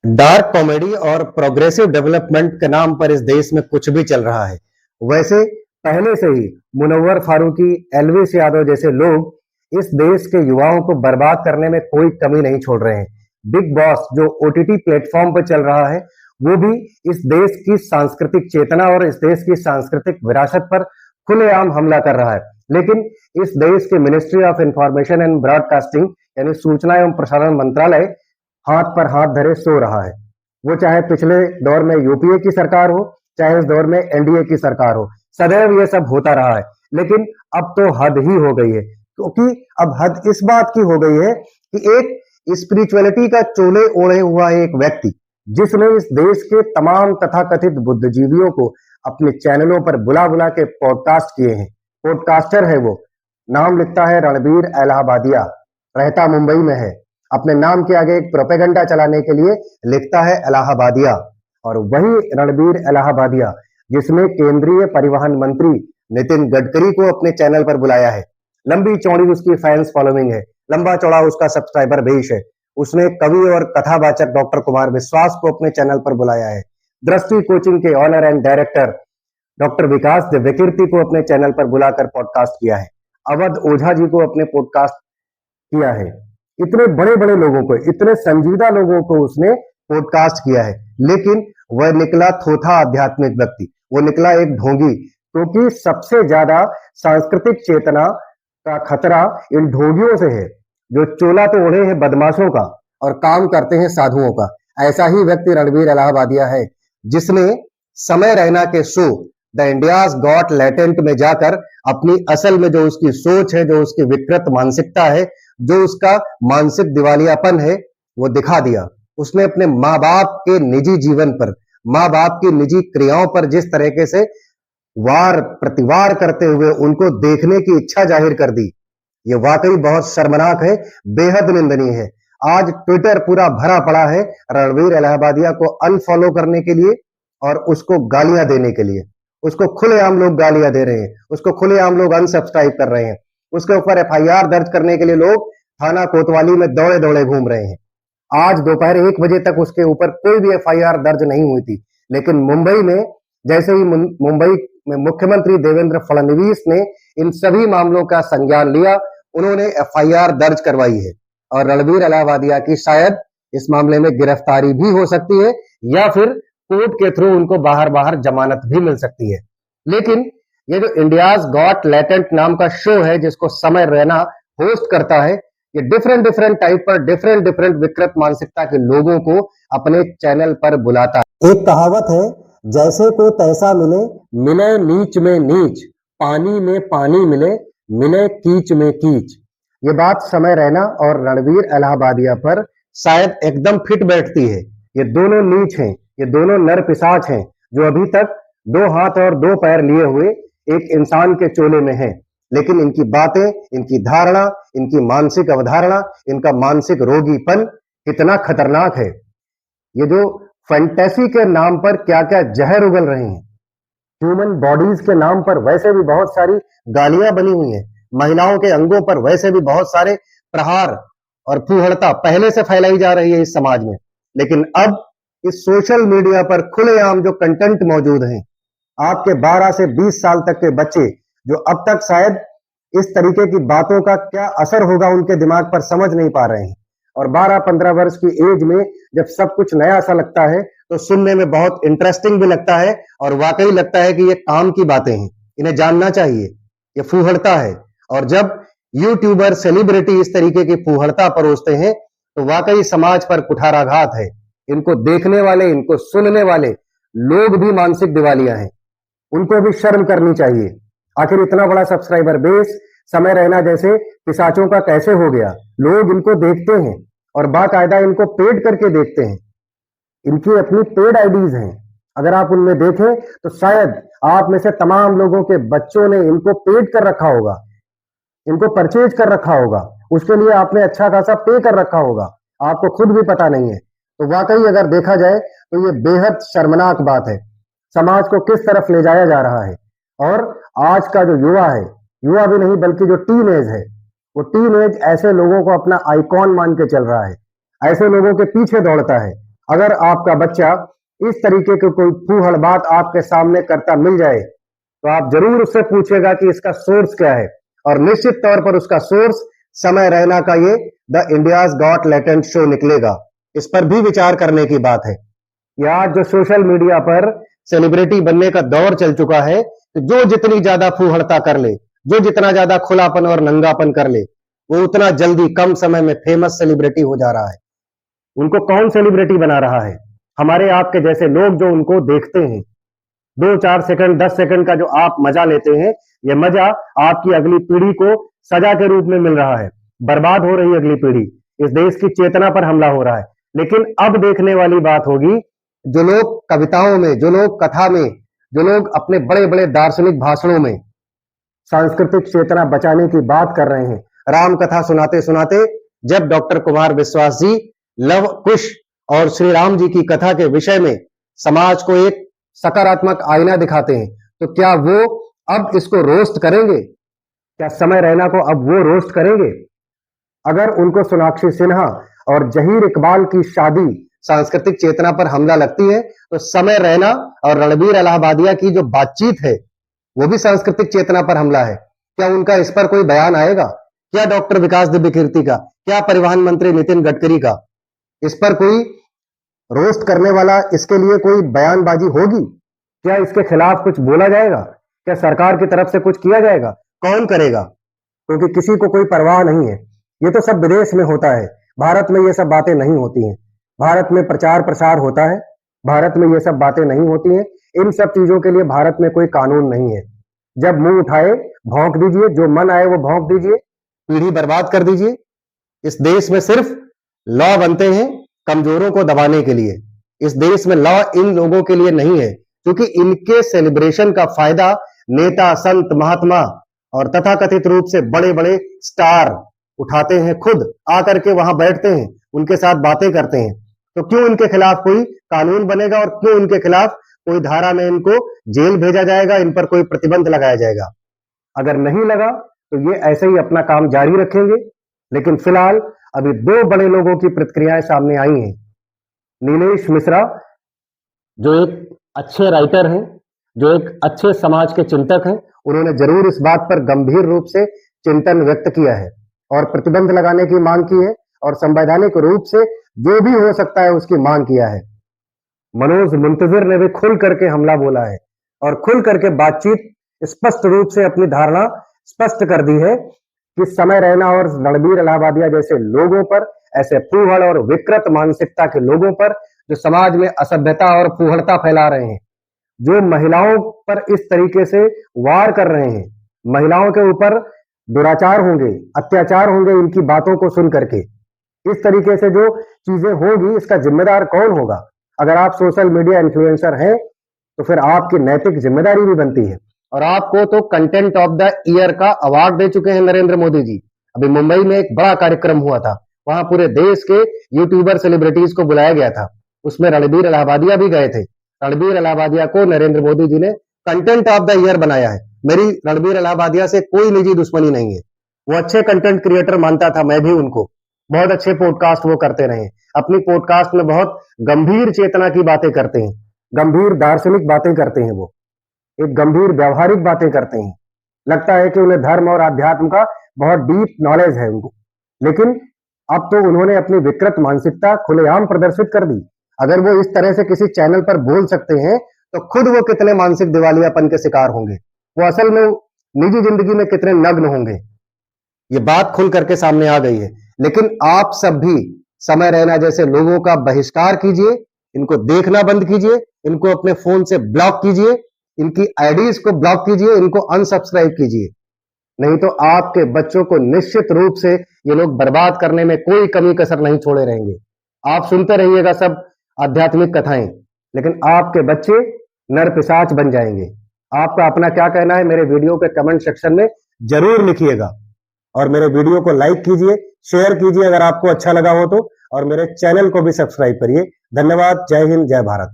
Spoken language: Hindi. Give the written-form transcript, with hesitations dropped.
डार्क कॉमेडी और प्रोग्रेसिव डेवलपमेंट के नाम पर इस देश में कुछ भी चल रहा है। वैसे पहले से ही मुनव्वर फारूकी, एलविस यादव जैसे लोग इस देश के युवाओं को बर्बाद करने में कोई कमी नहीं छोड़ रहे हैं। बिग बॉस जो ओटीटी प्लेटफॉर्म पर चल रहा है, वो भी इस देश की सांस्कृतिक चेतना और इस देश की सांस्कृतिक विरासत पर खुलेआम हमला कर रहा है। लेकिन इस देश के ministry of information and broadcasting यानी सूचना एवं प्रसारण मंत्रालय हाथ पर हाथ धरे सो रहा है। वो चाहे पिछले दौर में यूपीए की सरकार हो, चाहे इस दौर में एनडीए की सरकार हो, सदैव ये सब होता रहा है। लेकिन अब तो हद ही हो गई है, क्योंकि अब हद इस बात की हो गई है कि एक स्पिरिचुअलिटी का चोले ओढ़े हुआ एक व्यक्ति, जिसने इस देश के तमाम तथाकथित बुद्धिजीवियों को अपने चैनलों पर बुला बुला के पॉडकास्ट किए हैं। पॉडकास्टर है वो, नाम लिखता है रणबीर इलाहाबादिया, रहता मुंबई में है। अपने नाम के आगे एक प्रोपेगेंडा चलाने के लिए लिखता है इलाहाबादिया। और वही रणबीर इलाहाबादिया जिसने केंद्रीय परिवहन मंत्री नितिन गडकरी को अपने चैनल पर बुलाया है। लंबी चौड़ी उसकी फैंस फॉलोइंग है, लंबा चौड़ा उसका सब्सक्राइबर बेस है। उसने कवि और कथावाचक डॉक्टर कुमार विश्वास को अपने चैनल पर बुलाया है। दृष्टि कोचिंग के ऑनर एंड डायरेक्टर डॉक्टर विकास दिव्यकीर्ति को अपने चैनल पर बुलाकर पॉडकास्ट किया है। अवध ओझा जी को अपने पॉडकास्ट किया है। इतने बड़े बड़े लोगों को, इतने संजीदा लोगों को उसने पॉडकास्ट किया है। लेकिन वह निकला थोथा आध्यात्मिक व्यक्ति, वो निकला एक ढोंगी, क्योंकि सबसे ज्यादा सांस्कृतिक चेतना का खतरा इन ढोंगियों से है, जो चोला तो ओढ़े हैं बदमाशों का और काम करते हैं साधुओं का। ऐसा ही व्यक्ति रणबीर इलाहाबादिया है, जिसने समय रैना के show the India's got latent में जाकर अपनी असल में जो उसकी सोच है, जो उसकी विकृत मानसिकता है, जो उसका मानसिक दिवालियापन है, वो दिखा दिया। उसने अपने माँ बाप के निजी जीवन पर, माँ बाप की निजी क्रियाओं पर जिस तरीके से वार प्रतिवार करते हुए उनको देखने की इच्छा जाहिर कर दी, ये वाकई बहुत शर्मनाक है, बेहद निंदनीय है। आज ट्विटर पूरा भरा पड़ा है रणबीर इलाहाबादिया को अनफॉलो करने के लिए और उसको गालियां देने के लिए। उसको खुलेआम लोग गालियां दे रहे हैं, उसको खुलेआम लोग अनसब्सक्राइब कर रहे हैं, उसके ऊपर एफआईआर दर्ज करने के लिए लोग थाना कोतवाली में दौड़े दौड़े घूम रहे हैं। आज दोपहर 1 बजे तक उसके ऊपर कोई भी एफआईआर दर्ज नहीं हुई थी। लेकिन मुंबई में जैसे ही मुंबई में मुख्यमंत्री देवेंद्र फडणवीस ने इन सभी मामलों का संज्ञान लिया, उन्होंने एफआईआर दर्ज करवाई है और रणबीर इलाहाबादिया की शायद इस मामले में गिरफ्तारी भी हो सकती है, या फिर कोर्ट के थ्रू उनको बाहर बाहर जमानत भी मिल सकती है। लेकिन ये जो इंडियाज गॉट लैटेंट नाम का शो है, जिसको समय रैना होस्ट करता है, ये डिफरेंट डिफरेंट टाइप पर डिफरेंट डिफरेंट विकृत मानसिकता के लोगों को अपने चैनल पर बुलाता है। एक कहावत है, जैसे को तैसा मिले, मिले नीच में नीच, पानी में पानी मिले, मिले कीच में कीच। ये बात समय रैना और रणबीर इलाहाबादिया पर शायद एकदम फिट बैठती है। ये दोनों नीच हैं, ये दोनों नर पिशाच हैं, जो अभी तक 2 हाथ और 2 पैर लिए हुए एक इंसान के चोले में हैं। लेकिन इनकी बातें, इनकी धारणा, इनकी मानसिक अवधारणा, इनका मानसिक रोगीपन कितना खतरनाक है। ये जो फैंटेसी के नाम पर क्या क्या जहर उगल रहे हैं, ह्यूमन बॉडीज के नाम पर वैसे भी बहुत सारी गालियां बनी हुई हैं, महिलाओं के अंगों पर वैसे भी बहुत सारे प्रहार और फूहड़ता पहले से फैलाई जा रही है इस समाज में। लेकिन अब इस सोशल मीडिया पर खुलेआम जो कंटेंट मौजूद हैं, आपके 12 से 20 साल तक के बच्चे जो अब तक शायद इस तरीके की बातों का क्या असर होगा उनके दिमाग पर समझ नहीं पा रहे हैं। और 12-15 वर्ष की एज में जब सब कुछ नया सा लगता है, तो सुनने में बहुत इंटरेस्टिंग भी लगता है और वाकई लगता है कि ये काम की बातें हैं, इन्हें जानना चाहिए। ये फूहड़ता है। और जब यूट्यूबर सेलिब्रिटी इस तरीके की फूहड़ता परोसते हैं, तो वाकई समाज पर कुठाराघात है। इनको देखने वाले, इनको सुनने वाले लोग भी मानसिक दिवालिया हैं, उनको भी शर्म करनी चाहिए। आखिर इतना बड़ा सब्सक्राइबर बेस समय रैना जैसे पिशाचों का कैसे हो गया? लोग इनको देखते हैं और बाकायदा इनको पेड करके देखते हैं। इनकी अपनी पेड आईडीज हैं। अगर आप उनमें देखें तो शायद आप में से तमाम लोगों के बच्चों ने इनको पेड कर रखा होगा, इनको परचेज कर रखा होगा, उसके लिए आपने अच्छा खासा पे कर रखा होगा, आपको खुद भी पता नहीं है। तो वाकई अगर देखा जाए तो ये बेहद शर्मनाक बात है। समाज को किस तरफ ले जाया जा रहा है। और आज का जो युवा है, युवा भी नहीं बल्कि जो टीन एज है, वो टीन एज ऐसे लोगों को अपना आइकॉन मान के चल रहा है, ऐसे लोगों के पीछे दौड़ता है। अगर आपका बच्चा इस तरीके की कोई फूहड़ बात आपके सामने करता मिल जाए तो आप जरूर उससे पूछेगा कि इसका सोर्स क्या है, और निश्चित तौर पर उसका सोर्स समय रैना का ये the India's got talent show निकलेगा। इस पर भी विचार करने की बात है। ये आज जो सोशल मीडिया पर सेलिब्रिटी बनने का दौर चल चुका है, तो जो जितनी ज्यादा फूहड़ता कर ले, जो जितना ज्यादा खुलापन और नंगापन कर ले, वो उतना जल्दी कम समय में फेमस सेलिब्रिटी हो जा रहा है। उनको कौन सेलिब्रिटी बना रहा है? हमारे आपके जैसे लोग जो उनको देखते हैं। 2-4 सेकंड 10 सेकंड का जो आप मजा लेते हैं, ये मजा आपकी अगली पीढ़ी को सजा के रूप में मिल रहा है। बर्बाद हो रही है अगली पीढ़ी, इस देश की चेतना पर हमला हो रहा है। लेकिन अब देखने वाली बात होगी, जो लोग कविताओं में, जो लोग कथा में, जो लोग अपने बड़े बड़े दार्शनिक भाषणों में सांस्कृतिक चेतना बचाने की बात कर रहे हैं, राम कथा सुनाते सुनाते जब डॉक्टर कुमार विश्वास जी लव कुश और श्री राम जी की कथा के विषय में समाज को एक सकारात्मक आईना दिखाते हैं, तो क्या वो अब इसको रोस्ट करेंगे? क्या समय रैना को अब वो रोस्ट करेंगे? अगर उनको सोनाक्षी सिन्हा और जहीर इकबाल की शादी सांस्कृतिक चेतना पर हमला लगती है, तो समय रैना और रणबीर इलाहाबादिया की जो बातचीत है वो भी सांस्कृतिक चेतना पर हमला है। क्या उनका इस पर कोई बयान आएगा? क्या डॉक्टर विकास दिव्य कीर्ति का, क्या परिवहन मंत्री नितिन गडकरी का इस पर कोई रोस्ट करने वाला, इसके लिए कोई बयानबाजी होगी? क्या इसके खिलाफ कुछ बोला जाएगा? क्या सरकार की तरफ से कुछ किया जाएगा? कौन करेगा? क्योंकि किसी को कोई परवाह नहीं है। ये तो सब विदेश में होता है, भारत में ये सब बातें नहीं होती हैं। भारत में प्रचार प्रसार होता है, भारत में ये सब बातें नहीं होती हैं। इन सब चीजों के लिए भारत में कोई कानून नहीं है। जब मुंह उठाए भौंक दीजिए, जो मन आए वो भौंक दीजिए, पीढ़ी बर्बाद कर दीजिए। इस देश में सिर्फ लॉ बनते हैं कमजोरों को दबाने के लिए। इस देश में लॉ इन लोगों के लिए नहीं है, क्योंकि इनके सेलिब्रेशन का फायदा नेता, संत, महात्मा और तथाकथित रूप से बड़े बड़े स्टार उठाते हैं। खुद आकर के वहां बैठते हैं, उनके साथ बातें करते हैं। तो क्यों इनके खिलाफ कोई कानून बनेगा और क्यों इनके खिलाफ कोई धारा में इनको जेल भेजा जाएगा, इन पर कोई प्रतिबंध लगाया जाएगा? अगर नहीं लगा तो ये ऐसे ही अपना काम जारी रखेंगे। लेकिन फिलहाल अभी 2 बड़े लोगों की प्रतिक्रियाएं सामने आई हैं। नीलेश मिश्रा, जो एक अच्छे राइटर हैं, जो एक अच्छे समाज के चिंतक हैं, उन्होंने जरूर इस बात पर गंभीर रूप से चिंतन व्यक्त किया है और प्रतिबंध लगाने की मांग की है और संवैधानिक रूप से जो भी हो सकता है उसकी मांग किया है। मनोज मुंतजिर ने भी खुल करके हमला बोला है और खुल करके बातचीत स्पष्ट रूप से अपनी धारणा स्पष्ट कर दी है कि समय रैना और रणबीर इलाहाबादिया जैसे लोगों पर, ऐसे फूहड़ और विकृत मानसिकता के लोगों पर जो समाज में असभ्यता और फूहड़ता फैला रहे हैं, जो महिलाओं पर इस तरीके से वार कर रहे हैं, महिलाओं के ऊपर दुराचार होंगे, अत्याचार होंगे इनकी बातों को सुन करके, इस तरीके से जो चीजें होगी, इसका जिम्मेदार कौन होगा? अगर आप सोशल मीडिया इन्फ्लुएंसर हैं तो फिर आपकी नैतिक जिम्मेदारी भी बनती है। और आपको तो कंटेंट ऑफ द ईयर का अवार्ड दे चुके हैं नरेंद्र मोदी जी। अभी मुंबई में एक बड़ा कार्यक्रम हुआ था, वहां पूरे देश के यूट्यूबर सेलिब्रिटीज को बुलाया गया था, उसमें रणबीर इलाहाबादिया भी गए थे। रणबीर इलाहाबादिया को नरेंद्र मोदी जी ने कंटेंट ऑफ द ईयर बनाया है। मेरी रणबीर इलाहाबादिया से कोई निजी दुश्मनी नहीं है, वो अच्छे कंटेंट क्रिएटर मानता था मैं भी उनको। बहुत अच्छे पॉडकास्ट वो करते रहे, अपनी पॉडकास्ट में बहुत गंभीर चेतना की बातें करते हैं, गंभीर दार्शनिक बातें करते हैं, वो एक गंभीर व्यवहारिक बातें करते हैं। लगता है कि उन्हें धर्म और अध्यात्म का बहुत डीप नॉलेज है उनको। लेकिन अब तो उन्होंने अपनी विकृत मानसिकता खुलेआम प्रदर्शित कर दी। अगर वो इस तरह से किसी चैनल पर बोल सकते हैं तो खुद वो कितने मानसिक दिवालियापन के शिकार होंगे, वो असल में निजी जिंदगी में कितने नग्न होंगे। ये बात खुल करके सामने आ गई है। लेकिन आप सब भी समय रैना जैसे लोगों का बहिष्कार कीजिए, इनको देखना बंद कीजिए, इनको अपने फोन से ब्लॉक कीजिए, इनकी आईडीज को ब्लॉक कीजिए, इनको अनसब्सक्राइब कीजिए। नहीं तो आपके बच्चों को निश्चित रूप से ये लोग बर्बाद करने में कोई कमी कसर नहीं छोड़े रहेंगे। आप सुनते रहिएगा सब आध्यात्मिक कथाएं, लेकिन आपके बच्चे नर पिशाच बन जाएंगे। आपका अपना क्या कहना है मेरे वीडियो के कमेंट सेक्शन में जरूर लिखिएगा और मेरे वीडियो को लाइक कीजिए, शेयर कीजिए अगर आपको अच्छा लगा हो तो, और मेरे चैनल को भी सब्सक्राइब करिए। धन्यवाद। जय हिंद, जय भारत।